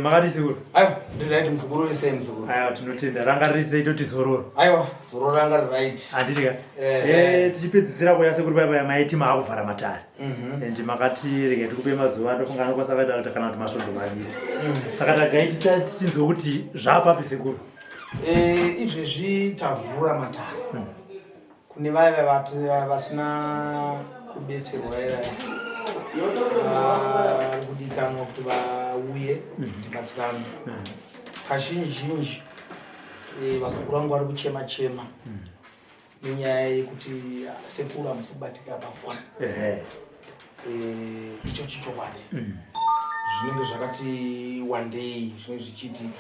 makati Sekuru. Aiwa, ndiraiti muzukuru wese muzukuru. Aiwa, tinotenda rangarise itoti zororo. Aiwa, zororo ranga right. Anditika. Tichipedzisira kuya Sekuru paya maiti maakuvhara Matare. Ende makati rege tikupe mazuva ndofunga anokwanisa kuita kuti kana kuti masvondo maviri. Saka tagaiti tichinzwa kuti zvapapi Sekuru. Izvezvi tavhura Matare. Kune vaya vati vasina kubetserwa kudikanwa kuti vauye tibatsirane. Kazhinji vazukuru vangu vari kuchema nenyaya yekuti Sekuru amusubatika pafoni. Icho chichokwadi. Zvinenge zvakati one day zvinenge zvichiitika.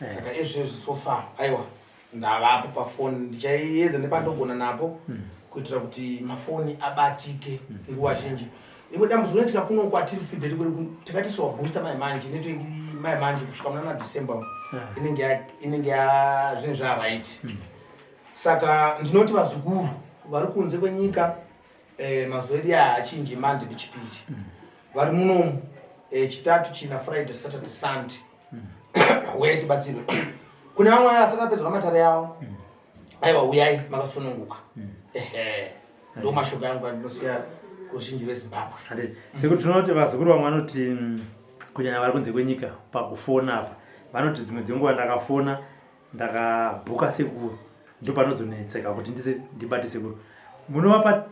Saka izvezvi so far aiwa ndavapo pafoni ndichaiyedza nepandogona napo kuitira kuti mafoni abatike nguva zhinji. Imwe dambudziko rinoitika kuno kwatiri fidheri tikati siwa booster manje network manje kusvika muna December inenge zvinenge zvaright. Saka ndinoti vazukuru vari kunze kwenyika mazuva edu achinji Monday nechipiri vari munomu chitatu china Friday Saturday Sunday uye tibatsirwe. Kune vamwe vasati vapedza Matare yavo aiwa uyai makasununguka. Ndo mashoko yangu andinosiya kuruzhinji rweZimbabwe. Sekuru tinoti vazukuru vamwe vanoti kunyanya vari kunze kwenyika pakufona apa vanoti dzimwe dzenguva ndakafona ndakabhuka Sekuru ndo panozonetseka kuti ndibate Sekuru. Munovapa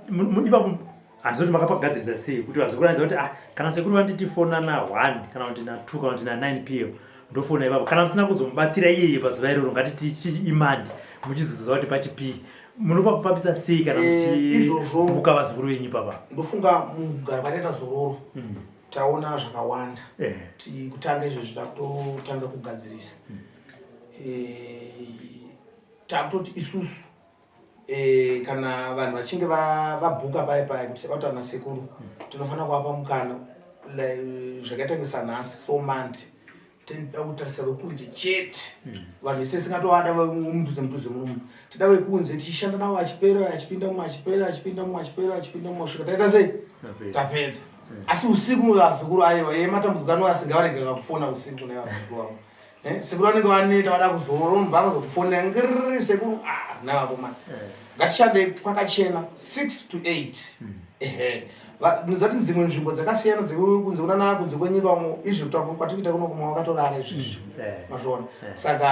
ipapo handizoti makapagadzirisa sei kuti vazukuru vanzi kuti kana Sekuru vanditi fona na 1 kana kuti na 2 kana kuti na 9 pm ndofona ipapo kana musina kuzomubatsira iyeye pazuva iroro ngatiti imandi muchizoziva kuti pachipiri munopa kupapisa sei kana muchibuka vazukuru venyu papa. Ndofunga mugara kwataita zororo taona zvakawanda kutanga izvezvi takutotanga kugadzirisa takutoti isusu kana vanhu vachinge vabhuka paya kuti sekautaura naSekuru tinofanira kuvapa mukana zvakaitangisa nhasi so Monday tinoda kutarisa vekunze chete vanhu vese tisingatovada mudhuze munomu tida vekunze tichishanda navo achipera achipinda mumwe achipera kusvika taita sei tapedza. Asi usiku vazukuru aiwa matambudzikano asingavarega kufona usiku nevazukuru vavo. Sekuru vanenge vaneta vada kuzorora munhu vanozokufonera ngiriri Sekuru navakomana ngatishande kwakachena 6 to 8. Nizati dzimwe nzvimbo dzakasiyana dzekunze kuna kunze kwenyika wamwe izvi kwatikuita kuno kumwe wakatorara izvizvi mazvona. Saka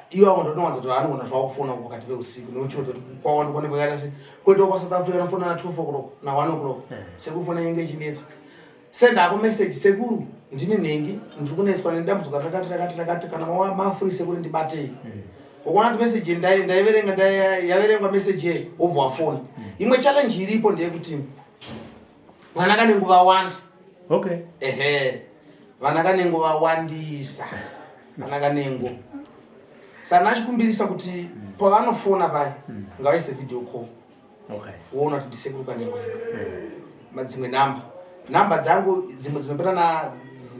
iwavo ndonowanza kuti vanogona zvavo kufona pakati peusiku nokuchiudza kuti kwawanda kuonekwa yakaita sei kwoitawo paSouth Africa anofona na 2 o'clock na 1 o'clock Sekuru fona inge ichinetsa sendako message Sekuru ndine nhengi ndiri kunetswa nedambudziko rakati kana mafree Sekuru ndibatei ukuona kuti message ndaiverenga yaverengwa message obva wafona. Imwe challenge iripo ndeyekuti vana Kanengo vawanda. Vana Kanengo vawandisa vana Kanengo. Saka nachikumbirisa kuti pavanofona paya ngavaise video call uona kuti Sekuru Kanengo madzimwe namba dzangu dzimwe dzinopera na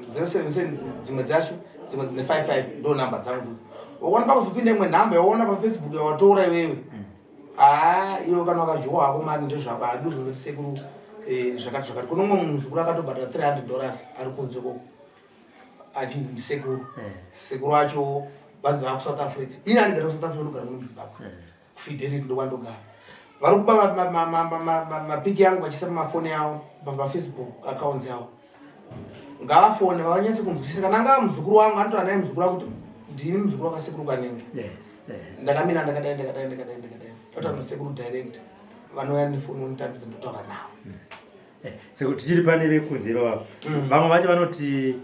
077 dzimwe dzacho dzimwe dzine 55 ndo namba dzangu. Ukaona pakuzopinda imwe namba yaona paFacebook yawatora iwewe iwe kana wakazhowa hako mari ndezvako adizo kuti Sekuru zvakati kuno umwe muzukuru akatobhadhara $300 ari kunze koko achinzi ndiSekuru. Sekuru wacho vanzi vava kuSouth Africa ini andigara kuSouth Africa ndogara muno muZimbabwe kufidelity ndokwandogara. Vari kuba mapiki yangu vachisa pamafoni yavo paFacebook accounts yavo ngavafone vavanyatse kunzwisisa kana angava muzukuru wangu anotora naye muzukuru wangu kuti ndini muzukuru wakaSekuru Kanengo ndakamira ndakadai tautaura naSekuru direct vanouya nefoni vonitambidza ndotaura navo. Sekuti tichiri pane vekunze ivava vamwe vacho vanoti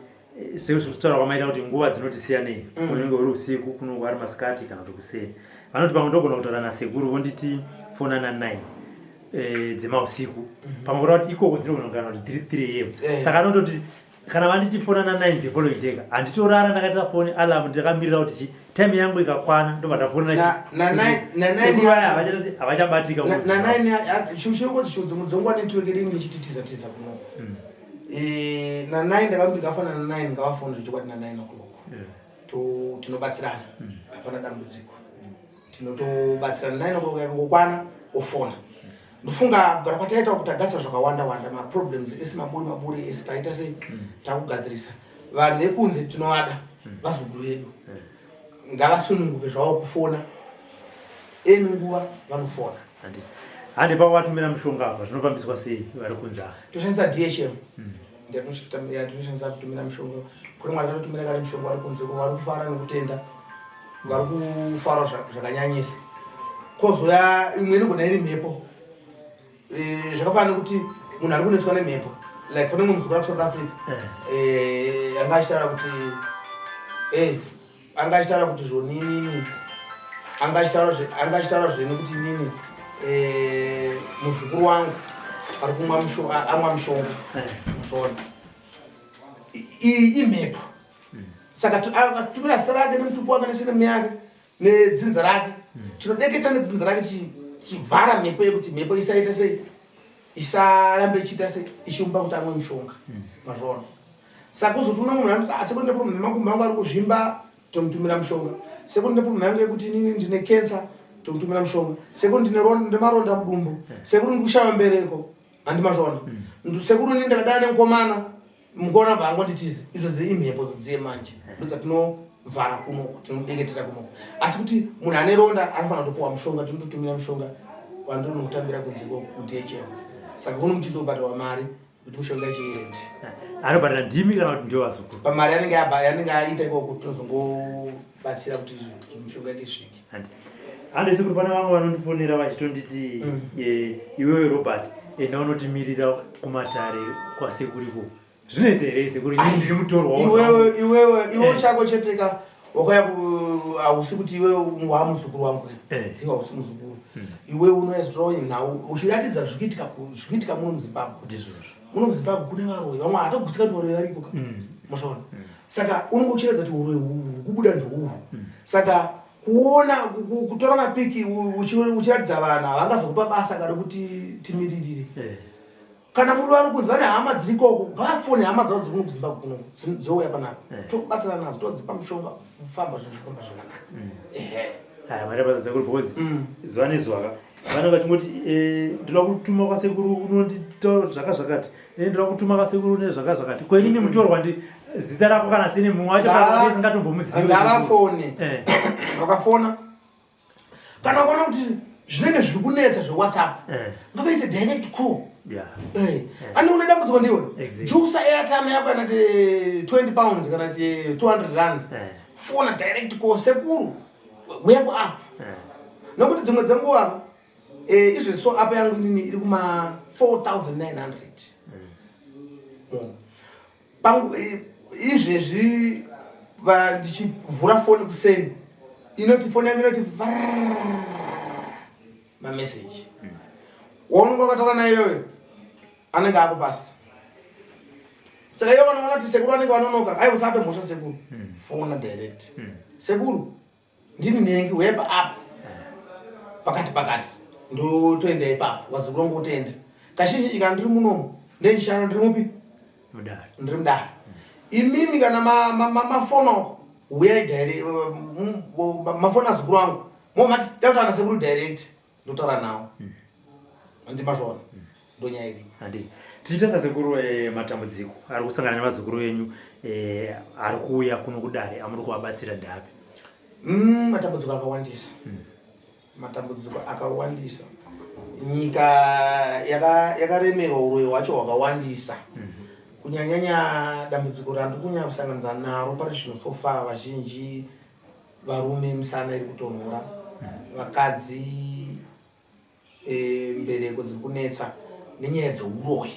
sekutaura kwamaita kuti nguva dzinotisiyanei unenge uri usiku kunenge ari masikati kana kuti kuseri vanoti pamwe ndogona kutaura naSekuru vonditi fona na 9 dzemausiku pamwe kuda kuti ikoko dzinogona kuti 3 am. Saka anototi kana vanditi fona na 9 the following day handitorara ndakaita foni alarm ndakamirira kuti time yangu ikakwana ndobva ndafona havachabatika na 9 chimchirongoti chiudzonguwa network inenge ichititiza kuno na 9 ndakambi ndikafana na 9 ngavafona zvichikwati na 9 o'clock tinobatsirana hapana dambudziko tinotobatsirana 9 o'clock yakangokwana ofona. Ndofunga kugara kwataita kuti agasa zvakawanda maproblems esi maburi esi taita sei takugadzirisa vanhu vekunze tinovada vazukuru vedu ngavasununguke zvavo kufona eni nguva vanofona. Handi pawatumira mushonga apa zvinofambiswa sei vari kunze toshandisa DHM toshandisa kutumira mushonga kuri mwari tatotumira kare mushonga vari kunze vari kufara nekutenda vari kufara zvakanyanyisa kozoya imweni gona iri mhepo zvakafanana nekuti munhu ari kunetswa nemhepo like pane mumwe muzukuru South Africa anga achitaura kuti zvonini anga achitaura zvekuti nini muzukuru wangu ari kumwa mushonga amwa mushonga mushonga imhepo saka akatumira zita rake nemutupo wake neseneme yake nedzinza rake tinodeketa nedzinza rake tichivhara mhepo yekuti mhepo isaita sei isarambe ichiita sei ichiumba kuti amwe mushonga mazvona saka kuzotuna munhu anoti sekuti ndipo makumbo angu ari kuzvimba tomutumira mushonga sekuti ndipo mhangu yekuti inini ndine kensa tomutumira mushonga sekuti ndine maronda mudumbu sekuti ndikushava mbereko handimazvona sekuti ini ndakadana nemukomana mukona bvangu nditize idzodzi imhepo dzodziye manje ndodzatinobvara kunoko tinodeketera kunoko asi kuti munhu ane ronda anofanira kutopuwa mushonga tinototumira mushonga wandinokutambira kunzeko kudHM saka kuno kutizobhadharwa mari kuti mushonga ichiende anobhadhara ndimi kana kuti ndio vazukuru pamari yanenge aita ikoko tinozongobatsira kuti mushonga isvike. Handi sekuru pane vamwe vanondifonera vachitonditi iwewe Robert naunotimirira kumatare kwasekuripo zvinoita here sekuru ndiri mutorwa iwewe chako cheteka wakauya hausi kuti iwewe wamuzukuru wangu iwe hausi muzukuru iwewe unoyazvitaura nhau uchiratidza zvikiitika muno muZimbabwe muno muZimbabwe kune varoi vamwe hatagutsika kuti varoi variko mazvaona saka unongochiratidza kuti uroi huri kubuda ndouhu saka kuona kutora mapiki uchiratidza vanhu havangazokupa basa kare kuti timiririre kana muri vari kunzi vane hama dziri ikoko ngavafone hama dzavo dziri muZimbabwe kuno dzouya panapa tokubatsira nadzo todzipa mushonga kufamba zvinhu zvifamba zvakanaka. Mareba sekuru because zuva nezuva vanenge vachingoti ndinoda kutuma kwasekuru unonditaura zvakazvakati ndinoda kutuma kwasekuru nezvakazvakati kwenini mutorwa zita rako kana sine mumwe wacho isingatombomuzivi ngavafone vakafona kana ukaona kuti zvinenge zviri kunetsa zveWhatsApp ngavaite direct call andi une dambudziko ndiwe jusa airtime yako kana 20 pounds kana 200 rands fona direct call sekuru web app nokuti dzimwe dzenguva izvi so app yangu inini iri kuma 4900 pangu izvezvi ndichivhura foni kuseni inoti foni yangu inoti mamessage waunenge wakataura naiyoyo anenge ako pasi saka iyo vanoona kuti sekuru anenge vanonoka aiusape mhosva sekuru fona direct sekuru ndini nhengi web app pakati ndotoenda ipapo wazukuru wangu utenda kazhinji kana ndiri munomu ndendishana ndiri mupi ndiri mudare imimi kana mafono uyai direct mafoni azukuru wangu momati dautana sekuru direct ndotaura nawo andimazvona ndonyaya iri tichitasa sekuru matambudziko ari kusangana nevazukuru venyu ari kuuya kuno kudare amuri kuvabatsira ndapi matambudziko akawandisa nyika yakaremerwa uroi hwacho hwakawandisa kunyanyanya dambudziko randiri kunyanya kusanganisa naro pari zvino sofa vazhinji varume misana iri kutonhora vakadzi mbereko dziri kunetsa nenyaya dzeuroi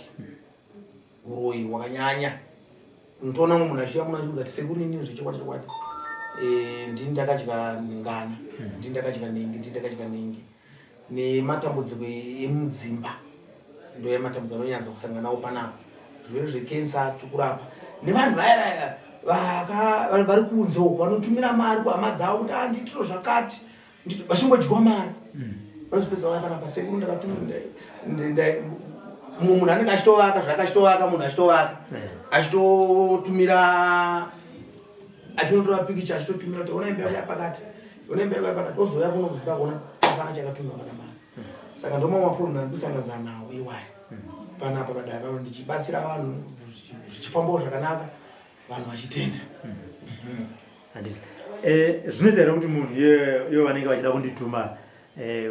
hwakanyanya unotoona munhu achiuya munhu achikudza kuti sekuru inini zvechokwadi ndini ndakadya ngana ndini ndakadya nengi nematambudziko emudzimba ndo matambudziko anonyanza kusangana nawo panapa zvirwere zvekensa tikurapa nevanhu vaya vari kunze uko vanotumira mari kuhama dzavo kuti nditiro zvakati vachingodyiwa mari vanozopesa vaya panapa sekuru ndakatumira munhu anenge achitovaka zvakachitovaka munhu achitovaka achitotumira achinotora pikicha achitotumira kuti ona imba yapakati ozoya kuno kuzimbabwe ona apana chakatumiwa kana mari saka ndoma mapurobhu andikusanganisa nawo iwaya panapa padare pano ndichibatsira vanhu zvichifambawo zvakanaka vanhu vachitenda handiti zvinoita here kuti munhu iyo vanenge vachida kundituma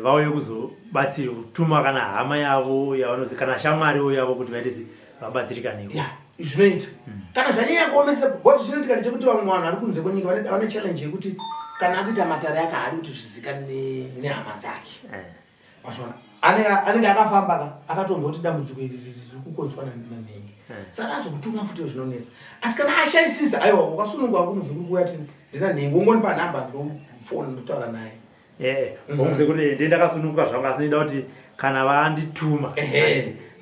vauye kuzobatsirwa kutuma kana hama yavo yavanozi kana shamwariwo yavo kuti vaitezi vabatsirikaneko zvinoita kana zvanyanya kuomesa bhosi chinoitika ndechekuti vamwe vanhu vari kunze kwenyika vane challenge yekuti kana akuita matare yake haadi kuti zvizikanwe nehama dzake mazvona anenge akafamba akatonzwa kuti dambudziko iri riri kukonzwa nanhengi saka azokutuma futi zvinonetsa asi kana ashayisisa aiwa ukasunungwa kumuzukuru kuya ti ndina nhengi ungonipa nhamba ndofoni ndotaura naye wamuze kuti ndendakasununguka zvangu asi ndida kuti kana vandituma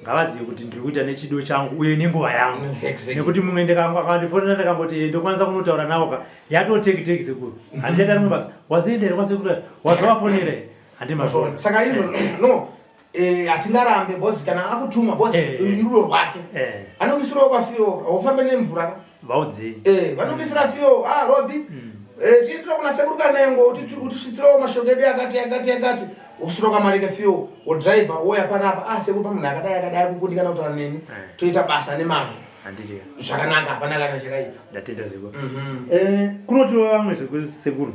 ngavazive kuti ndiri kuita nechido changu uye nenguva yangu nekuti mumwe akandifonera ndakangoti ndokwanisa kunotaura navo yatotekiteki Sekuru handichaita rimwe basa waziendere kwasekuru wazavafonera handimazvona saka izvo no hatingarambe bosi kana akutuma bosi irudo rwake anokuisirawo kwafiyo haufambe nemvura vaudzei vanokuisira fiyo robi tiitira kuna Sekuru Kanengo utisvitsirawo mashoko edu yakati ukusura kamarike fiyo wodriver woya panapa Sekuru pamunhu akadai kukundikana kutaura neni toita basa nemazvo zvakanaka hapana kana chakaipa ndatenda Sekuru kunotiwa vamwe Sekuru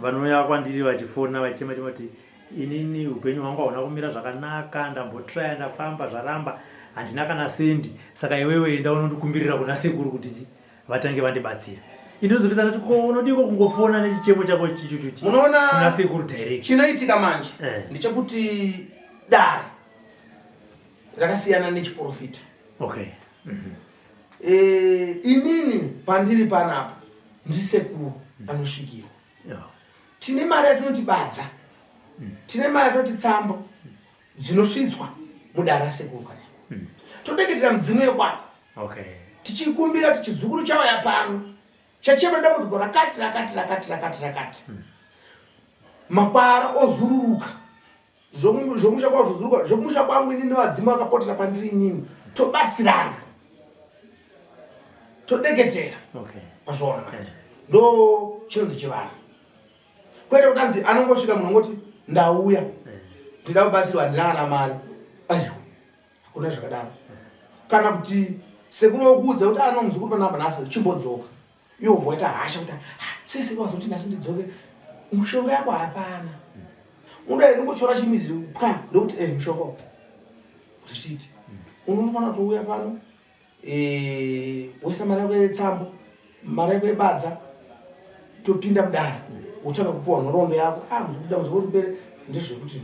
vanouya kwandiri vachifona vachema kuti inini upenyu hwangu hauna kumira zvakanaka ndambotraya ndafamba zvaramba handina kana sendi saka iwewe enda unondikumbirira kuna Sekuru kuti vatange vandibatsira indozopedza kuti unodiko kungofona nechichemo chako chichuchuchi kuna Sekuru direct chinoitika manje ndechekuti dare rakasiyana nechiprofita inini pandiri panapa ndiSekuru anosvikirwa tine mari yatinotibadza tine mari yatinotitsambo dzinosvidzwa mudare raSekuru Kanengo todeketera mudzimu yekwako tichikumbira tichizukuru chauya pano chachema dambudziko rakati makwara ozururuka zvomusha kwavo zvozuruka zvomusha kwangu inini nevadzimu vakapotera pandiri inini tobatsirana todeketera mazvona ndo chinonzi chivanhu kwete kudanzi anongosvika munhu ngoti ndauya ndida kubatsirwa handina kana mari aiwa hakuna zvakadaro kana kuti Sekuru okuudza kuti anomuzukuru panapa nhasi chimbodzoka iwo voita hasha kuti Sekuru wazoti nhasi ndidzoke mushonga yako hapana udai ndingochora chimizi ndokuti mushonga richiti unofanira kutouya pano woisa mari yako yetsambo mari yako yebadza topinda mudare utanga kupuwa nhoroondo yako muzukuru mbere ndezvekuti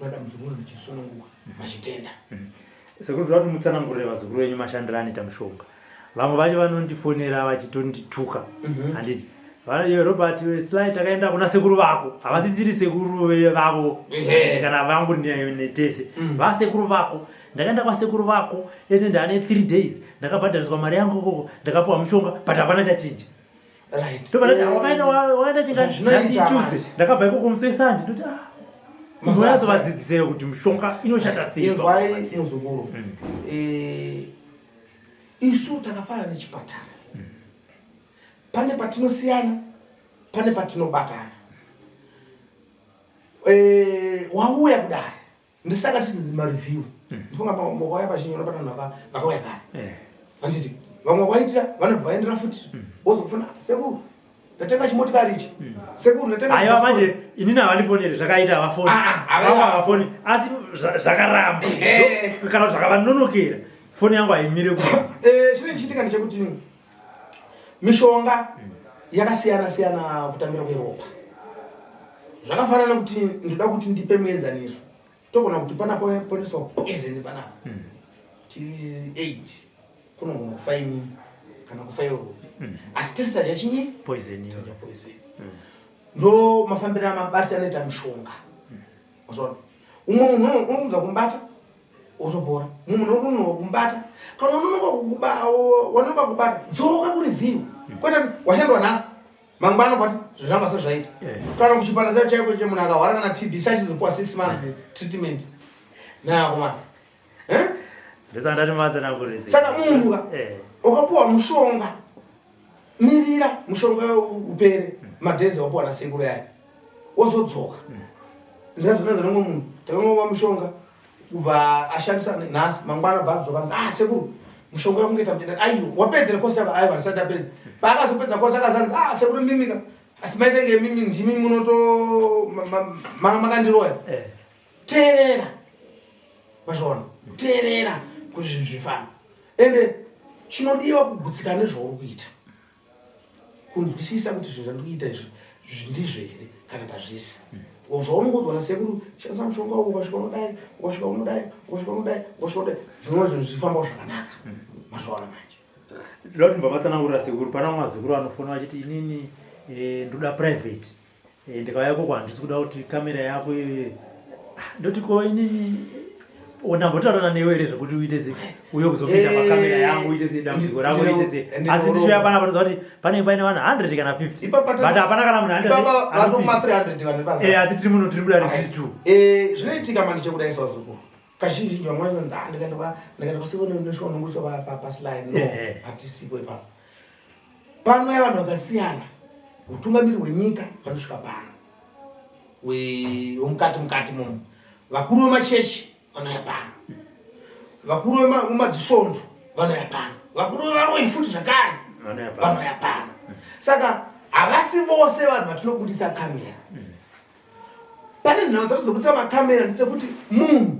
unoda muzukuru ndichisununguka machitenda Sekuru ndoti mutsanangurire vazukuru venyu mashandiro anoita mushonga vamwe vacho vanondifonera vachitondituka handiti Robert Sly takaenda kuna Sekuru vako havasisiri Sekuru vavo kana vangu netese vasekuru vako ndakaenda kwasekuru vako ete ndane 3 days ndakabhadhariswa mari yangu koko ndakapuwa mushonga but hapana chachinja wakaenda chingatuesday ndakabva ikoko musesandi ndoti unoyazovadzidzisei kuti mushonga inoshanda sei muzukuru isu takafana nechipatara pane patinosiyana pane patinobatana wauya kudare ndisaka tisinzi mareview ndifunga mwakauya pachinyi unobata vanhu vakauya kare handiti vamwe waitira vanobvaendera futi wozokufuna Sekuru ndatenga chimotikari ichi Sekuru ndatenga aiwa manje inini havandifoneri zvakaita havafoni asi zvakaramba kana kuti zvakavanonokera foni yangu haimire kuti chine chiitika ndechekuti mishonga yakasiyana kutambira kweropa zvakafanana kuti ndoda kuti ndipe muenzaniso togona kuti panaponeswa poison panapa tiri 8 kunogona kufa inini kana kufa iropa asi tesita chachinyi poison ndo mafambiro amabati anoita mishonga uzvona umwe munhu unoudza kumbata otopora umwe munhu unonoka kumbata kana wanonoka kubata dzoka kureview kwete washandwa nhasi mangwana kwati zviramba sezvaita kana kuchipatara chacho chaiko chemunhu akarwara kana TB sachizopuwa 6 months treatment nakomana saka munhu ukapuwa mushonga mirira mushonga upere madhezi wapuwa naSekuru yayo wozodzoka ndazonanza nomwe munhu takanova mushonga kubva ashandisa nhasi mangwana bva adzoka Sekuru mushonga wamungeta mutenda ayo wapedzera kosa ayo varisati apedza paakazopedza kosa akazanzi Sekuru mimika asi maitenge mimi ndimi munoto makandiroya teerera mazvaona teerera kuzvinhu zvifana ende chinodiwa kugutsikana nezvauri kuita kunzwisisa kuti zvinhu zvandikuita izvi ndizvo here kana ndazvisi zvaunongodzona Sekuru shandisa mushonga uyu ukasvika unodai ukasvika unodai ukasvika unodai ukasvika unodai zvinova zvinhu zvifambawo zvakanaka mazvaona manje ndoda kuti mbamatsanangurira Sekuru pana mazukuru anofona achiti inini ndoda private ndikauya koko handisi kuda kuti kamera yako ndoti ko inini ndambotaurana newe here zvokuti uite se uye kuzopinda makamera yangu uite se dambudziko rako uite se asi ndichoya pana panoziva kuti panenge paine vanhu 100 kana 50 but hapana kana munhu asi tiri muno tiri muda rikiri 2 zvinoitika mani chekudaisawo Sekuru kazhinji vamwe ndikaenda kwasekuru ndosvika unongoswa paslide no hatisipo ipapo panouya vanhu vakasiyana utungamiri hwenyika vanosvika pano wemukati mumo vakuru vemachechi vanouya pano vakuru vemadzisvondo vanouya pano vakuru vevaroi futi zvakare vanouya pano saka havasi vose vanhu vatinobudisa kamera pane nhau dzatozobudisa makamera ndetsekuti munhu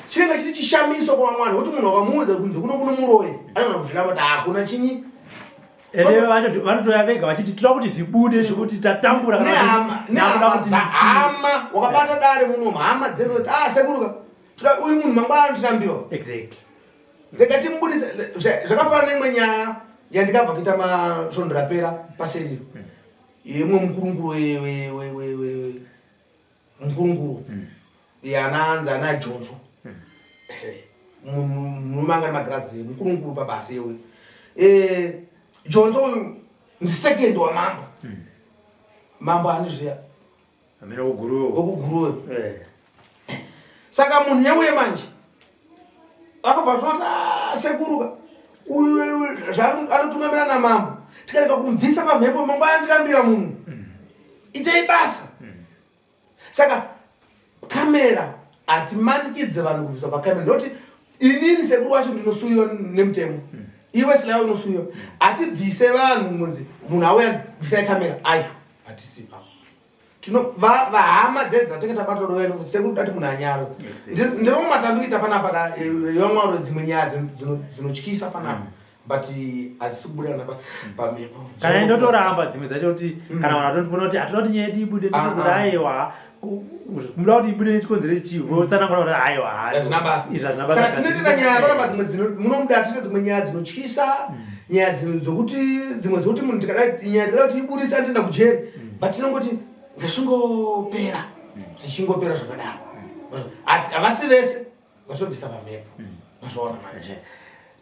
chinenge chiti chishamiso kwa mwana kuti munhu wakamuudza kunze kuno muroye anoona kuzviramba kuti hakuna chinyi vanotoya vega vachiti tira kuti zvibude zvekuti tatambura hama wakabata dare munomu hama dzedu kuti Sekuru uyu munhu mangwana anotirambiwa exactly ndekati mubudisa zvakafanana neimwe nyaya yandikabva kuita masvondo rapera paseriro yemwe mukurunguru anaanza ana Jonzo munumanga nemagirazi mukurunguru pabasa yewe Jonzo uyu ndisekendi wamambo mambo anizviya amene okuguruwe saka munhu yeuye manje akabva zvinoti Sekuru uyu anotungamira namambo tikareka kumubvisa pamhepo mangu andirambira munhu itei basa saka kamera hatimanikidze vanhu kubvisa pakamera ndoti inini Sekuru wacho ndinosuyiwa nemutemo iwe Sly unosuyiwa hatibvise vanhu munzi munhu auya bvisai kamera ayo hatisipa vahama dzedu dzatinge tabatoroweni Sekuru dati munhu anyaro ndinomatandikuita panapa yamwaro dzimwe nyaya dzinotyisa panapa but hazisi kubuda pamhepo kana indotoramba dzimwe dzacho kuti kana vanhu vatonifuna kuti hatinoda kuti nyaya yedu ibude ndinozoda aiwa muda kuti ibude nechikonzero chii votsanangura kuti aiwa saka tinoitira nyaya panapa dzimwe munomuda tiita dzimwe nyaya dzinotyisa nyaya dzinokuti munhu nyaya tikada kuti ibudisa ndinda kujeri but tinongoti ngazvingopera tichingopera zvakadaro havasi vese vatobvisa pamhepo mazvaona manje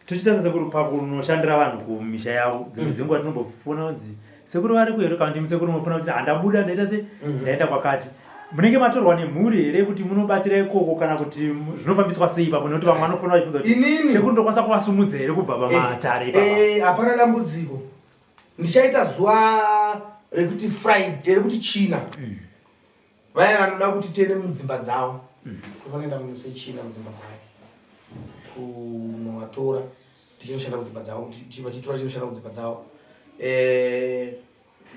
tichitasa Sekuru pakunoshandira vanhu kumisha yavo dzimwe dzenguva tinombofuna kunzi Sekuru vari kuhere kana kuti musekuru mufuna kuti handabuda ndaita se ndaenda kwakati munenge matorwa nemhuri here kuti munobatsira ikoko kana kuti zvinofambiswa sei ipapo nekuti vamwe vanofuna vachibvunza kuti Sekuru ndokwanisa kuvasumudza here kubva pamatare ipapo hapana dambudziko ndichaita zuva rekuti Friday rekuti China vaya vanoda kuti tiende mudzimba dzavo tofanira munose China mudzimba dzavo kunovatora tichinoshanda kudzimba dzavo vachitora chinoshanda kudzimba dzavo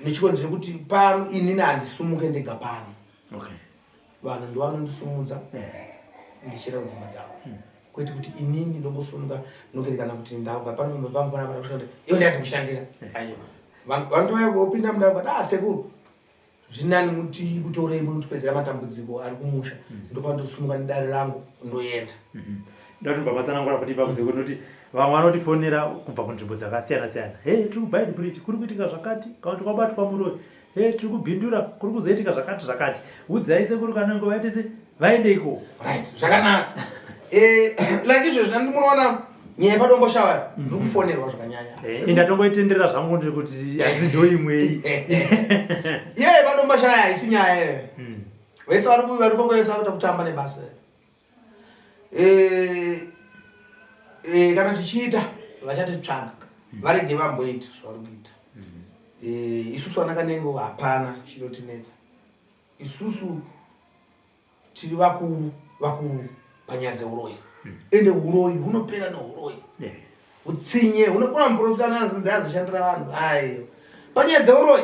nechikonzero kuti pano inini handisumuke ndega pano vanhu ndivanondisumudza ndichienda kudzimba dzavo kwete kuti inini ndombosumuka noketi kana kuti ndabva pano pangu panapa kushandira iwe ndiadzi kushandira aiwa vanotouya vopinda muda kuti Sekuru zvinani muti kutorei mutipedzera matambudziko ari kumusha ndopandosumuka nedare rangu ndoenda ndoti mbamatsanangura kuti ipapo Sekuru noti vamwe vanotifonera kubva kunzvimbo dzakasiyana siyana tiri kuBaidi Bridge kuri kuitika zvakati kana kuti kwabatwa muroyi tiri kubhindura kuri kuzoitika zvakati udzai Sekuru Kanengo vaite se vaende iko right zvakanaka like izvezvi nandimunoona nyaya yepadomboshava ndiri kufonerwa zvakanyanya ndatongoitenderera zvangu ndiri kuti haisi ndoimwei yeye padomboshava haisi nyaya vese varikokoesa kuita kutamba nebasa kana tichiita vachatitsvaga varege vamboita zvavari kuita isusu vana Kanengo hapana chinotinetsa isusu tiri vakuru panyaya dzeuroyi ende uroi hunopera neuroi utsinye hunokona muprofita nazinzi azoshandira vanhu aiyo panyaya dzeuroi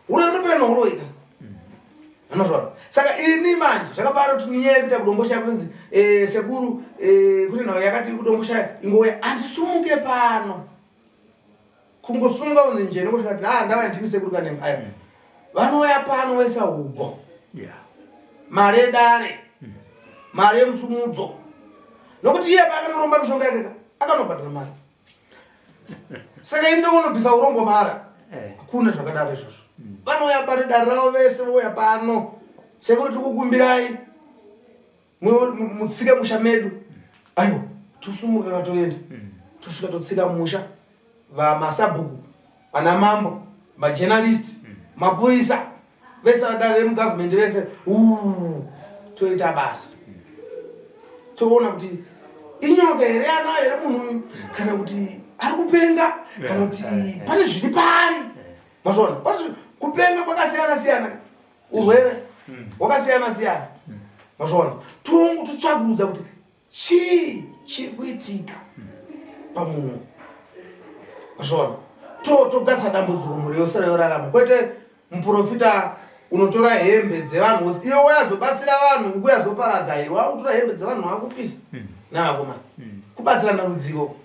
uroi hunopera neuroi ka anozvona saka ini manje zvakafana kuti ninyaya yekuita kudomboshaya kunzi sekuru kuti nhau yakati kudomboshaya ingouya handisumuke pano kungosunga kunzi njeni kuti ndava ndini sekuru Kanengo aya vanouya pano vaisa ugo mari yedare mari yemusumudzo nokuti iye paakanoromba mishonga yake akanobhadhara mari saka inde unobvisa urombo mara hakuna zvakadaro izvozvo vanouya pano dare ravo vese vouya pano sekuru tikukumbirai mutsike musha medu aiwa tosumuka katoenda tosvika totsika musha vamasabhuku vana mambo majournalist mapurisa vese vada vemugavhmendi vese toita basa toona kuti inyoka here anayo here munhu kana kuti ari kupenga kana kuti pane zviri pari mazvona kupenga kwakasiyana siyana urwere hwakasiyana siyana mazvona totsvagurudza kuti chii chiri kuitika pamunhu mazvona togadzisa dambudziko mhuri yose rayorarama kwete muprofita unotora hembe dzevanhu iwe wayazobatsira vanhu kuyazoparadza iwe wakutora hembe dzevanhu wakupisa navakomana kubatsira dambudziko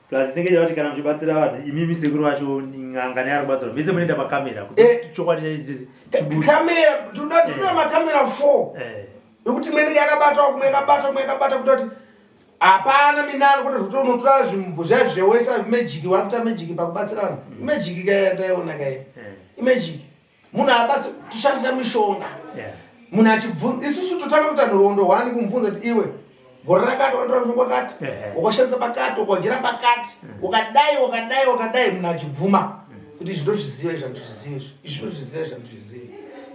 plus tinenge kuti kana muchibatsira vanhu imimi sekuru vacho n'anga neari kubatsira vese munoenda makamera kuti chokwadi chaichisi kamera tinoda makamera 4 yokuti mwenenge yakabata kumwe yakabata kutoti hapana minano kuti zvotonotora zvimvu zvazvewesa magic wakuita magic pakubatsira vanhu magic kayataiona kai magic munhu abatsi tushandisa mishonga munhu achibvunza isusu totanga kuita nhoroondo 1 kumubvunza kuti iwe gore rakati wandora mushonga wakati wakashandisa pakati wakadyira pakati wakadai munhu achibvuma kuti zvindozviziva zvandozviziva izvozviziva zvandozviziva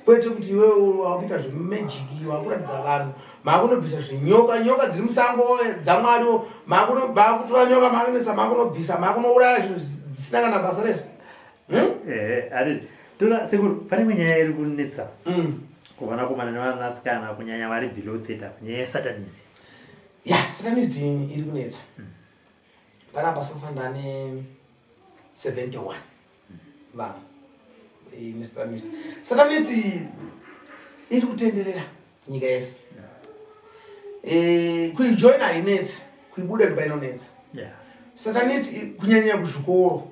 kwete kuti iwewe wakuita zvemagic wakuratidza vanhu makunobvisa zvinyoka dziri musango dzamwariwo makunotora nyoka makunesa makunobvisa makunouraya zvinhu zvisina kana basa rese tona sekuru pane imwe nyaya iri kunetsa kuvanakomana nevanasikana kunyanya vari below 30 nyaya yesatanism satanism iri kunetsa panapa sofanira ne 71 vanhu satanist iri kutenderera nyika yese kuijoina hainetsi kuibuda ndipo inonetsa satanist kunyanyanya kuzvikoro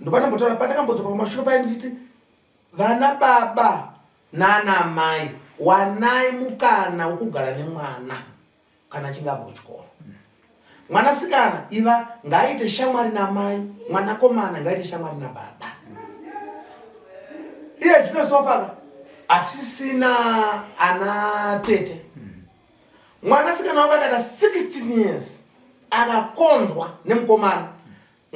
ndopanambotaura pandakambodzoka pamashure paini nditi vana baba nana mai wanai mukana wokugara nemwana kana achinge abva kuchikoro mwanasikana iva ngaaite shamwari namai mwanakomana ngaaite shamwari nababa iye zvinosofaka hatisina ana tete mwanasikana wakakata 16 years akakonzwa nemukomana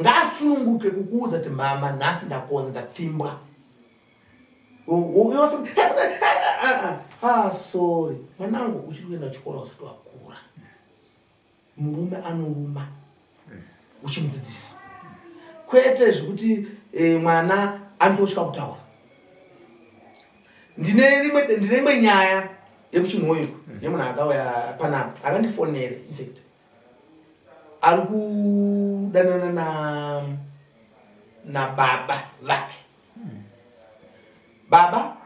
ngaasununguke kukuudza kuti mama nhasi ndakonza ndapfimbwa sorry mwanangu uchiri kuenda chikoro usati wakura murume anoruma uchimudzidzisa kwete zvekuti mwana andotya kutaura ndine imwe nyaya yekuchimwoyo yemunhu akauya panapa akandifonera infact ari kudanana nababa vake baba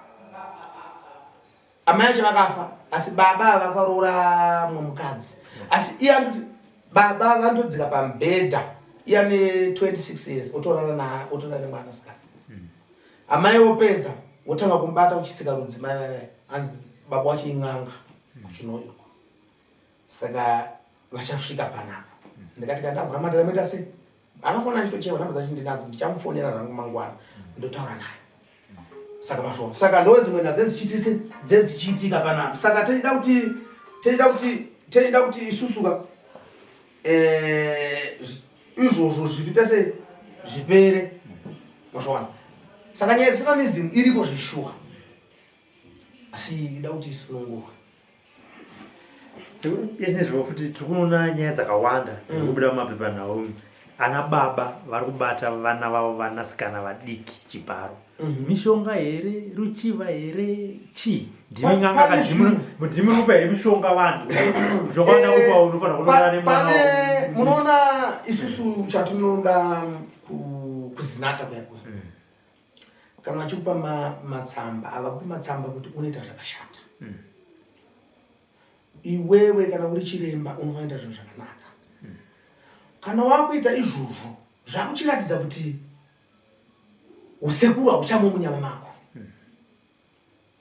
amai acho vakafa asi baba vakaroora mumwe mukadzi asi iye andoti baba vandodzika pamubhedha iye ane 26 years otorana nemwanasikana amai opedza wotanga kumubata uchisika rudzimai baba wacho in'anga kuchinoyo saka vachasvika panapa ndikati kandavhura madara menda sei akafona achitocheva namba dzacho ndinadzo ndichamufonera rangu mangwana ndotaura naye saka mashoma saka ndo dzimwe ndadze dzichiitika panapa saka teida kuti isusuka izvozvo zvikuita se zvipere mashoma saka nyaya yesatanism iriko zvishuwa asi ida kuti isununguke nezvo futi tiri kuona nyaya dzakawanda dziri kubuda mumapepa nhau ana baba vari kubata vana vavo vanasikana vadiki chibharo mishonga here ruchiva here chi ndimi nganga ndimi kupa here mishonga vanhu mishonga upa unofanira kunongana nemwana wako. Munoona isusu chatinoda kuzinata kwekwe kana vachikupa matsamba avakupi matsamba kuti unoita zvakashata. Iwewe kana uri chiremba unoita zvinhu zvakanaka. Kana wakuita izvozvo zvakuchiratidza kuti usekuru hauchamo munyama mako.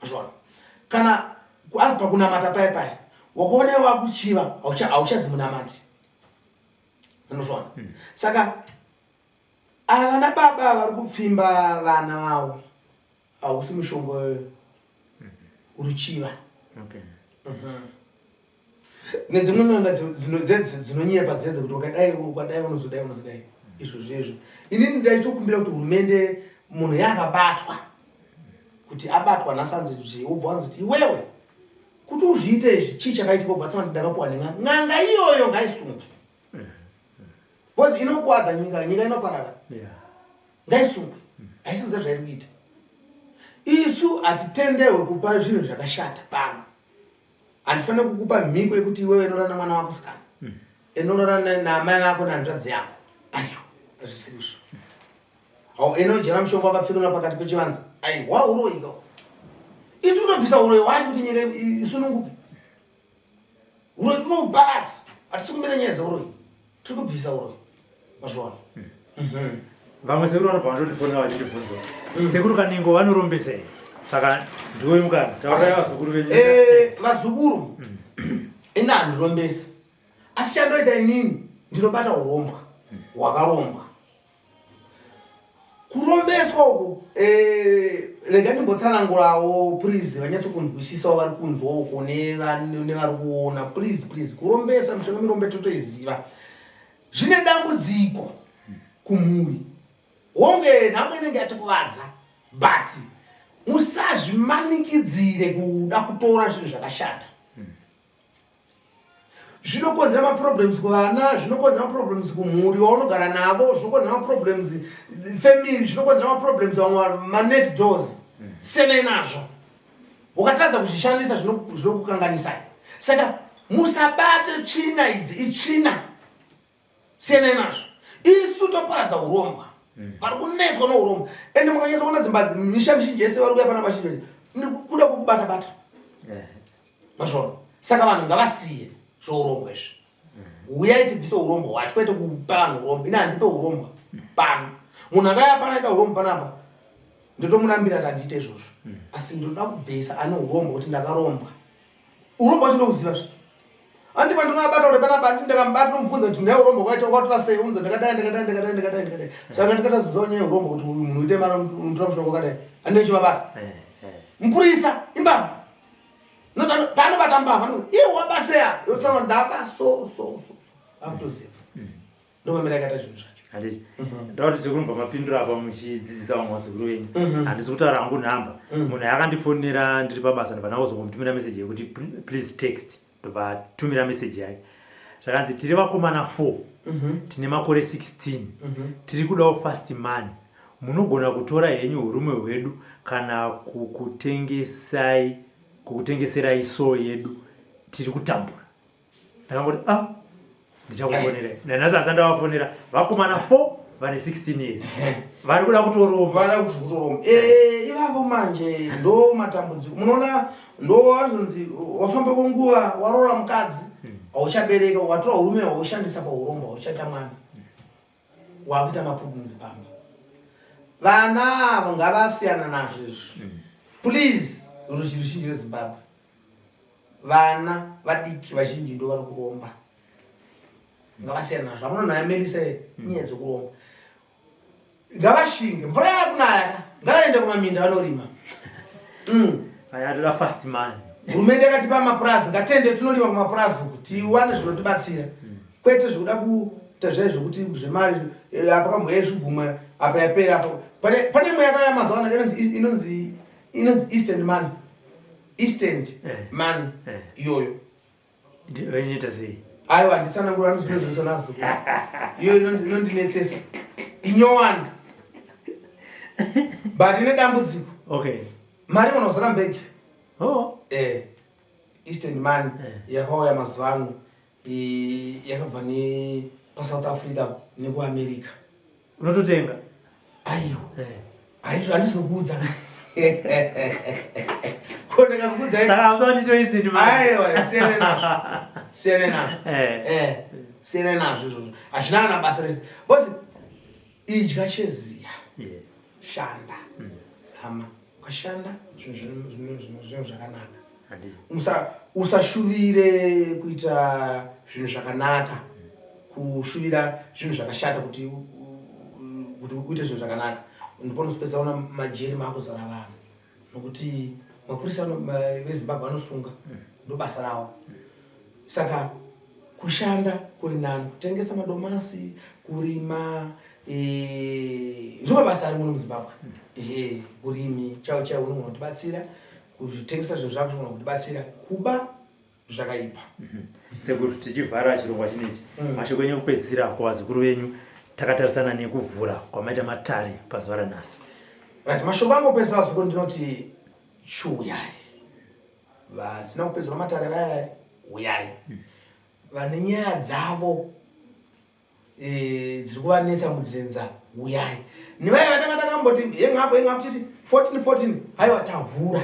Zvona kana ari pakunamata pai wakaona wakuchiva hauchazimunamati. Unozvona? Saka avana baba vari kupfimba vana vavo hausi mushonga uruchiva. Nedzimwe n'anga dzinonyepa dzedze kuti ukadai unozodai izvozvo. Inini ndaitokumbira kuti hurumende munhu yakabatwa kuti abatwa nasanze kuti ubva wanziti iwewe kuti uzviite izvi chii chakaitika ubva tsama ndakapuwa n'anga iyoyo ngaisungwe. Because inokuwadza nyika inoparara. Ngaisungwe. Haisi zvairi kuita. Isu hatitendewe kupa zvinhu zvakashata pano. Handifanira kukupa mhiko yekuti iwewe inorana namwana wako sikana. Inorana namai vako nanzvadzi yako. Ayo, hazvisizvo. Inojera mushonga wakapfekana pakati pechivanze. Aiwa uroyi ko. Itu unobvisa uroyi wacho kuti nyika isununguke. Uroyi unobaladza. Hatisi kumenyedza uroyi. Tiri kubvisa uroyi. Mazvona. Vamwe sekuru vanobva vandotifonera vachitibvunza. Sekuru Kanengo vanorombesa here. Saka ndiwe mukana. Tavakaya vazukuru venyu. Vazukuru. Ina handirombesa. Asi chandoita inini ndinobata urombwa. Hwakarombwa. Kurombeswa uku lega ndimbotsanangurawo please vanyatsokunzwisisawo vari kunzwa uko nevari kuona please kurombesa mishonga mirombe totoiziva. Zvine dambudziko kumhuri. Honge nhamwe inenge yatikuvadza but musazvimanikidzire kuda kutora zvinhu zvakashata. Zvinokonzera maproblems kuvana, zvinokonzera maproblems kumhuri waunogara navo, zvinokonzera maproblems family, zvinokonzera maproblems next doors. Sene nazvo. Ukatadza kuzvishandisa zvinokukanganisai. Saka musabate tsvina idzi, itsvina. Sene nazvo. Isu toparadza urombwa. Vari kunetswa nourombwa. Ende mukanyasa kuona dzimba misha mizhinji yese vari kuuya pana mazhinji kuda kukubata-bata. Mazvona. Saka vanhu ngavasiye zvourombwa izvi. Uyai tibvise urombwa hwacho kwete kupa vanhu urombwa. Ina handipe urombwa pano. Munhu akaya pana aita urombwa panapa ndotomunambira kuti handiite izvozvo. Asi ndoda kubvisa ane urombwa kuti ndakarombwa. Urombwa wacho ndokuziva zve. Andi pandinabata ule panapa andi ndakamubata nomubvunza kuti ndine urombwa kwaita wakatora sei unza ndakadai. Saka ndikatazudzawo nyaya urombwa kuti munhu uite mara unotora mushonga wakadai. Handine chivabata. Mupurisa imbavha. Panobata mbavha iwe wabaseya yotsama ndaba so akutoziva. Ndomamira yakaita zvinhu zvacho. Handiti. Ndauti sekuru mbva mapindura apa muchidzidzisa vamwe vazukuru venyu. Handisi kutaura hangu nhamba. Munhu akandifonera ndiri pabasa ndobva ndakuzomutumira meseji yekuti please text. Ndobva tumira meseji yake. Zvakanzi tiri vakomana 4. Tine makore 16. Tiri kudawo fast money. Munogona kutora henyu urume hwedu kana kukutengeserai so yedu tiri kutambura. Ndakangoti ndichakufonera. Nanhasi hasa ndavafonera vakomana 4 vane 16 years. Vari kuda kutoromba. Vari kutoromba. Ivavo manje ndo matambudziko. Munoona ndo wanzonzi wafamba kwenguva waroora mukadzi hauchabereka watora urume hwaushandisa pauromba hauchaita mwana. Wakuita maproblems pamba. Vana avo ngavasiyana nazvo izvi. Please ruzhinji rweZimbabwe. Vana vadiki vazhinji ndo vari kuromba. Ngavasiyana nazvo. Hamunonayamirisa nyaya dzokuromba. Ngavashinge. Mvura yakunaya. Ngavaende kumaminda vanorima. Ayatoda fast money. Hurumende yakatipa mapurazi. Ngatende tinorima kumapurazi kuti tiwane zvinotibatsira. Kwete zvokuda kuita zvokuti zvemari apakamboya zvigumwe apa yapera apo. Pane imwe yakauya mazuva ano inonzi Eastern money iyoyo. Inoita sei? aiwa nditsanangura nezvinozvinisa nazo iyo inondinetsesa inyowanda but ine dambudziko. Okay. Mari kana uzara mbeki. Oh. Eastern man yakauya mazuva ano yakabva South Africa neku America. Unototenga? Aiyo. Aiyo handizokuudza. Kone kakudza. Saka amsati to Eastern man. Aiyo, siyana. Siyana nazvo izvozvo. Hazvina kana basa rese. Bosi idya cheziya. Yes. Shanda. Hama. Ukashanda zvinhu zvakanaka. Usashuvire kuita zvinhu zvakanaka. Kushuvira zvinhu zvakashata kuti uite zvinhu zvakanaka. Ndiponopesa una majeri makuzara vanhu. Nokuti mapurisa veZimbabwe vanosunga ndobasa rawo. Saka kushanda kuri nani, kutengesa madomasi, kurima, ndiko basa ari muno muZimbabwe. Urimi chao unogona kutibatsira, kuzvitengesa zvinhu zvako zvinogona kutibatsira, kuba zvakaipa. Sekuru tichivhara chirongwa chinechi. Mashoko enyu kupedzisira kuvazukuru venyu takatarisana nekuvhura kwamaita Matare pazuva ranhasi. Right, mashoko angu kupedzisira vazukuru ndinoti chiuyai. Vasina kupedzisira Matare vaya uyai. Vane nyaya dzavo dziri kuvanetsa mudzinza uyai. Nevaya vatanga takamboti hengapo chiti 14 haiwa tavhura.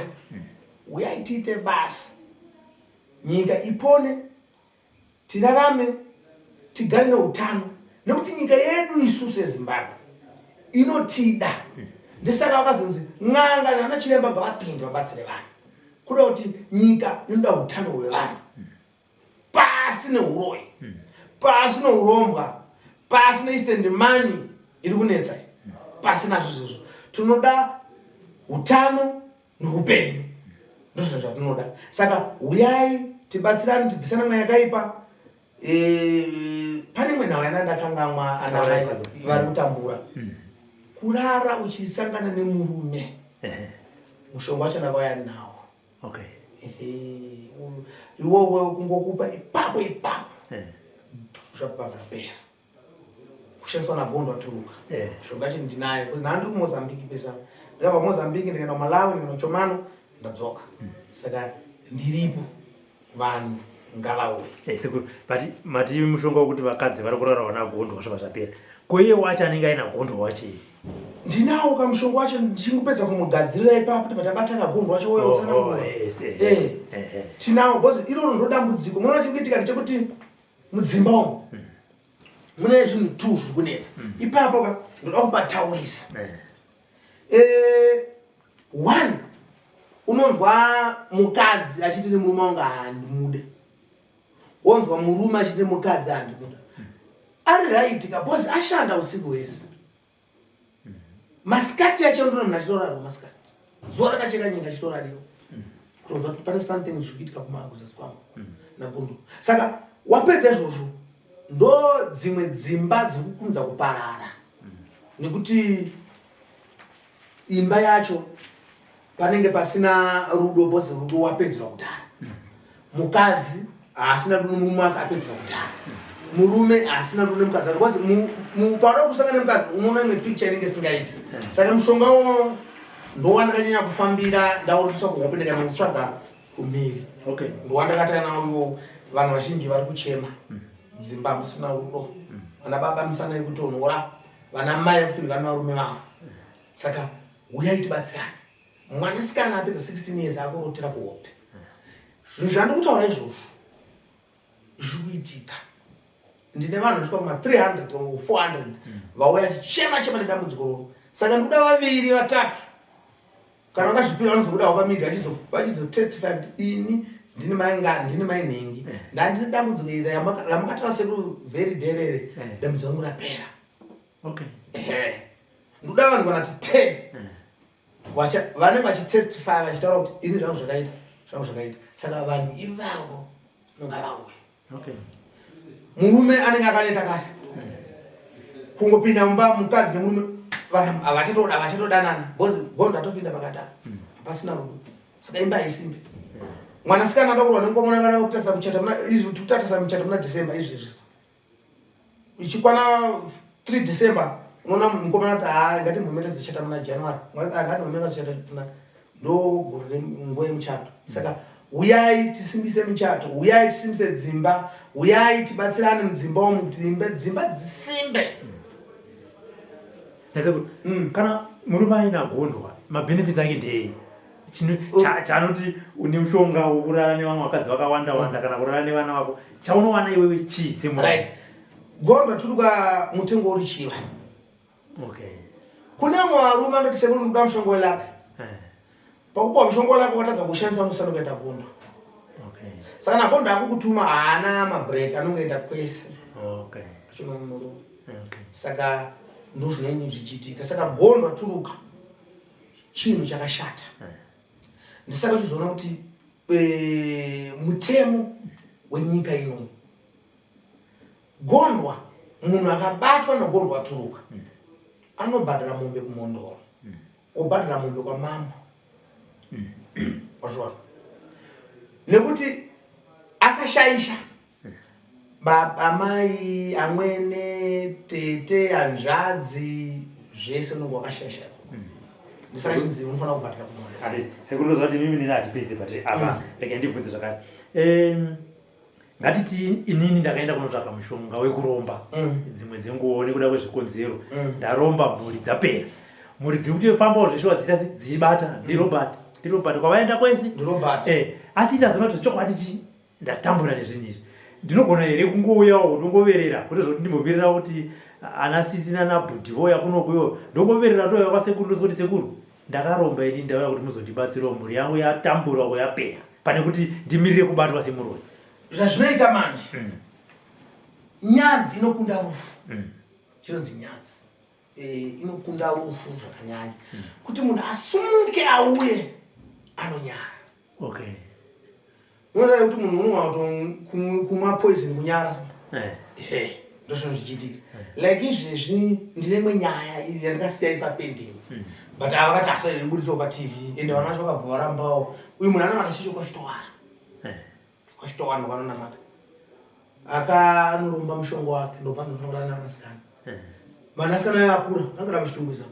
Uyai tiite basa. Nyika ipone, tirarame, tigare neutano. Nekuti nyika yedu isusu seZimbabwe inotida. Ndisaka vakazonzi n'anga nana chiremba ngavapinde vabatsire vanhu. Kuda kuti nyika inoda utano hwevanhu. Pasi neuroyi, pasi neurombwa, pasi neEastern money iri kunetsa. Pasi nazvo izvozvo. Tinoda utano neupenyu. Ndozvo zvatinoda. Saka uyai tibatsirane tibvisane mweya yakaipa. Pane mwe nawo yandakangamwa ana vari kutambura. Kurara uchisangana nemurume. Mushonga wacho ndakauya nawo. Okay. Iwowe kungokupa ipapo. Zvapera. Kushandiswa nagondo atuluka. Mushonga wacho ndinayo. Because ndiri kuMozambique pesa. Ndikabva Mozambique ndikaenda Malawi ndikaenda Chomano ndadzoka. Saka ndiripo vanhu ngavauye. Sekuru, mati mushonga wokuti vakadzi vari kurarawo nagondo wasvika zvapera. Ko iye wacho anenge aina gondo wacho. Ndinawo kamushonga wacho ndichingopedza kumugadzirira ipapo kuti vatabatanga gondo wacho uye utsanangura. Tinawo because iro ndodambudziko. Munoona chikuitika ndechekuti mudzimba umo mune zvinhu 2 zviri kunetsa. Ipapo ndoda kupataurisa. 1 unonzwa mukadzi achiti nemurume wangu handimude. Wonzwa murume achiti mukadzi handimude. Ari right kabosi ashanda usiku wese. Masikati yacho ndo munhu achitorarwa masikati. Zuva rakacheka nyika achitorariwa. Kutonzwa kuti pane something zviri kuitika kumaguzasi kwangu nagondo. Saka wapedza izvozvo ndo dzimwe dzimba dziri kukunza kuparara. Nekuti imba yacho panenge pasina rudo bosi rudo wapedzera kudhara. Mukadzi asina rudo murume akapedzera kudhara. Murume asina rudo nemukadzi because mupada kusangana nemukadzi unoona imwe picture inenge singaiti. Saka mushonga wo ndowandakanyanya kufambira ndaurisa kuhope ndikaenda kutsvaga kumhiri. Okay. Ndowandakataya nawo vanhu vazhinji vari kuchema. Dzimba musina rudo. Vana baba misana yekutonhora. Vana mai kufirirana varume vavo. Saka uyai tibatsirane. Mwanasikana apedza 16 years akurotera kuhope. Zvinhu zvandiri kutaura izvozvo zviri kuitika. Ndine vanhu vasvika kuma 300 or 400 vauya chema nedambudziko. Saka ndikuda 2 3 kana vakazvipira vanozokudawo pamidha vachizotestify kuti ini ndine mai nhengi. Ndandine dambudziko iri ramakataura Sekuru very derere. Dambudziko rangu rapera. Okay. Ndikuda vanhu kana 10 vanenge vachitestify vachitaura kuti ini zvangu zvakaita. Saka vanhu ivavo ngavauye. Okay. Murume anenge akaneta kare. Kungopinda mumba mukadzi nemurume avachatodanana. Gondo atopinda pakati. Hapasina rudo. Saka imba isimbe. mwanasikana adakura nengomona kana kutasa kuchata muna izvi tutatasa muchato muna December izvi ichikwana 3 December unoona mukomana kuti ngati mumete zichata muna January ngati mumete zichata muna ndo guru ngoye muchato saka uyai tisimbise muchato uyai tisimbise dzimba uyai tibatsirane mudzimba umu dzimba dzisimbe kana murume aina gondwa mabenefits ake ndei chanoti une mushonga wokurara nevamwe vakadzi vakawanda wanda kana kurara nevana vako chaunowana iwewe chii right gondwa turuka mutengo uri chiva kune amwe varume anoti Sekuru ndoda mushonga welaka pakupuwa mushonga welaka watadza kushandisa unosana kuenda gondwa saka nagonda akukutuma haana mabreak anongoenda kwese saka ndozvinenyi zvichiitika saka gondwa turuka chinhu chakashata ndisaka chizoona kuti mutemo wenyika ino gondwa munhu akabatwa nagondwa turuka anobhadhara mombe kumondoro obhadhara mombe kwamambo wazvona nekuti akashaisha baba mai amwene tete hanzvadzi zvese unonge wakashaisha ndisaka chinzi unofanira kubhadhara kumondoro ati Sekuru ndozvati mimi nini atipedze pati apa rega ndibvunze zvakati ngatiti inini ndakaenda kunotsvaka mushonga wekuromba dzimwe dzenguva nekuda kwezvikonzero ndaromba mhuri dzapera mhuri dziri kutofambawo zveshuwa dzibata ndirobhati kwavaenda kwese asi ndazoona kuti chokwadi ndatambura nezvinhu izvi ndinogona here kungouyawo ndongoverera kuti zvoti ndimboverera kuti ana sisi nanabhudhi voya kunokuyo ndongoverera ndoya kwaSekuru ndozoti Sekuru ndakaromba ini ndauya kuti muzondibatsirawo mhuri yangu yatamburawo yapera pane kuti ndimirire kubatwa semuroi zvazvinoita manje nyadzi inokunda rufu chinonzi nyadzi inokunda rufu zvakanyanya kuti munhu asumuke auye anonyara unoziva kuti munhu unogona kumwa poison kunyara ndozvino zvichiitika like izvezvi ndinemwe nyaya yandikasiya ipapending but avakati asaibuditsawo paTV ende vana vacho vakabva varambawo uyu munhu anamata chicho kwachitowani vanonamata akanoromba mushonga wake ndobva ndinofanira namasikana vanasikana vaya vakura vangada vachitunguisa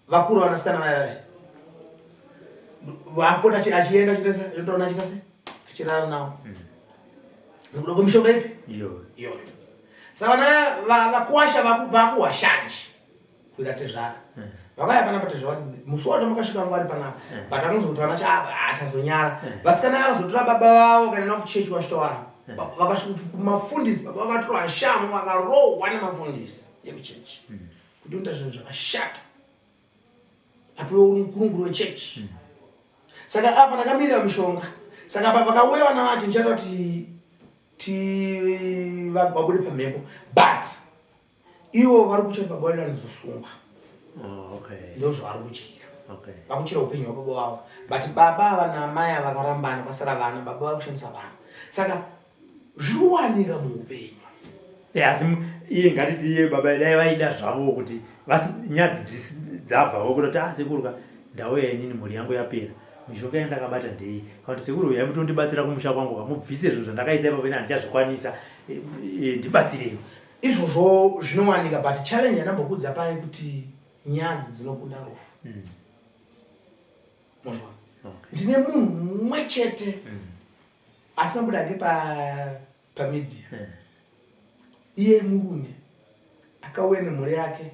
vakura vanasikana vaya vapota achienda chitoona achita se achirara navo nekuda kwemishonga ipi iyoyo saka vana vakuwasha vakuwashanji kuita tezvara vakaya panapa tezvara musi wacho makasvika ngwari panapa but anozoti vana atazonyara vasikana vakazotora baba vavo kanaenda kuchechi kwachitowara vakasvika kumafundisi baba vakatora hashamu vakarohwa nemafundisi ekuchechi kuti unoita zvinhu zvakashata apiwe mukurunguru wechechi saka apa ndakamirira mushonga saka apa vakauya vana vacho ndichata kuti vabude pamhepo but ivo vari kuchera baba vedu vanozosunga ndozvavari kuchera vakuchera upenyu hwababa vavo but baba vana mai vakarambana pasara vana baba vari kushandisa vana saka zviwanika muupenyu asi iye ngatiti iye baba dai vaida zvavo kuti nyadzi dzabvawo kuti Sekuru ndauya inini mhuri yangu yapera mishonga yandakabata ndei kuti Sekuru yamutondibatsira kumusha kwangu kamubvise zvinhu zvandakaisa ipapo ina handichazvikwanisa ndibatsirewo izvozvo zvinowanika but challenge yandambokudza pai kuti nyadzi dzinokunda rufu mozvona ndine munhu mumwe chete asina budake pamedia iye murume akauya nemhuri yake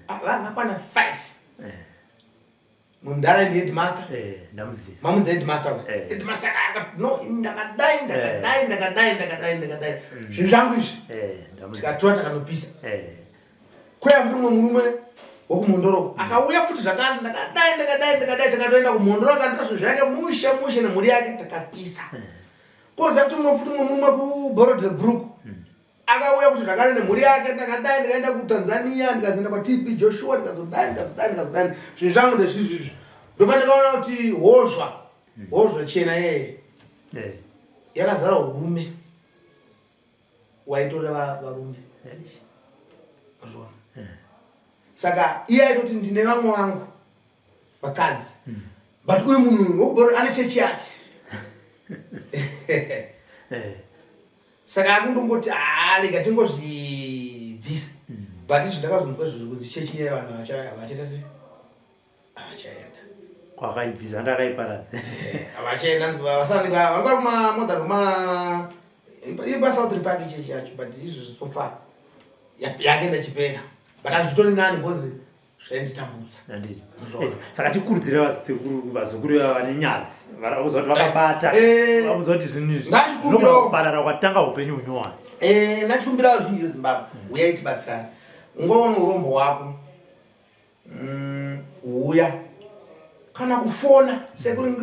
vakwana 5 mundara headmaster mamuzi headmaster headmaster no ndakadai zvinhu zvangu izvi tikatora takanopisa kwea futi mumwe murume wokumondoro akauya futi zvakare ndakadai takatoenda kumondoro akandira zvinhu zvake mushe nemhuri yake takapisa koza futi mumwe murume kuBorodebrook akauya futi zvakare nemhuri yake ndakadai ndikaenda kuTanzania ndikazoenda kwaTB Joshua ndikazodai zvinhu zvangu ndezvizvizvi ndopa ndikaona kuti hozva chena yeye yakazara urume waitoreva varume saka iye aitoti ndine vamwe vangu vakadzi but uyu munhu wokugora ane chechi yake. Saka akundongoti rega tingozvibvisa. But izvi ndakazonzwa zviri kunzi chechi yevanhu vachaita sei? Avachaenda. Kwakaibvisa ndakaiparadza. Avachaenda vasani vanga kuma South Republic chechi yacho, but izvi so far yakaenda chipera. But azvitori nani because zvainditambudza. Handiti. Saka tikurudzira vazukuru vane nyadzi varakuzoti vakabata vakuzoti zvinhu izvi zvinoparara kwatanga upenyu hunyowani. Ndachikumbira vazhinji veZimbabwe uyai tibatsirane. Ungoona urombo hwako uya kana kufona sekuri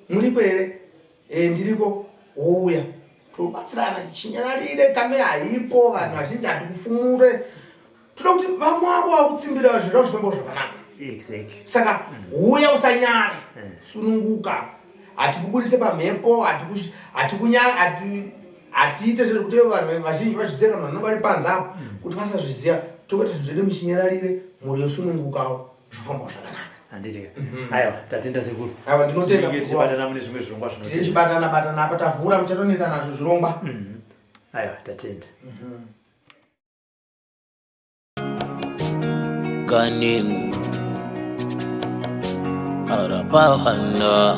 muripo here ndiripo ouya tobatsirana chinyararire kamera haipo vanhu vazhinji hatikufumure toda kuti vamwe avo vakutsimbira zviro zvifambo zvakanaka. Exactly. Saka uya usanyare sununguka hatikubudise pamhepo hatiite zviri kuti vanhu vazhinji vazviziva kana vanenge vari panze apo kuti vasazviziva tokuti zvede muchinyararire muri yosunungukawo zvifambo zvakanaka. Handiti. Aiwa tatenda Sekuru. Aiwa ndinotenda tichibatana mune zvimwe zvirongwa zvinotenda. Tichibatana apa tavhura muchatonoita nazvo zvirongwa. Aiwa tatenda. Kanengo Arapahana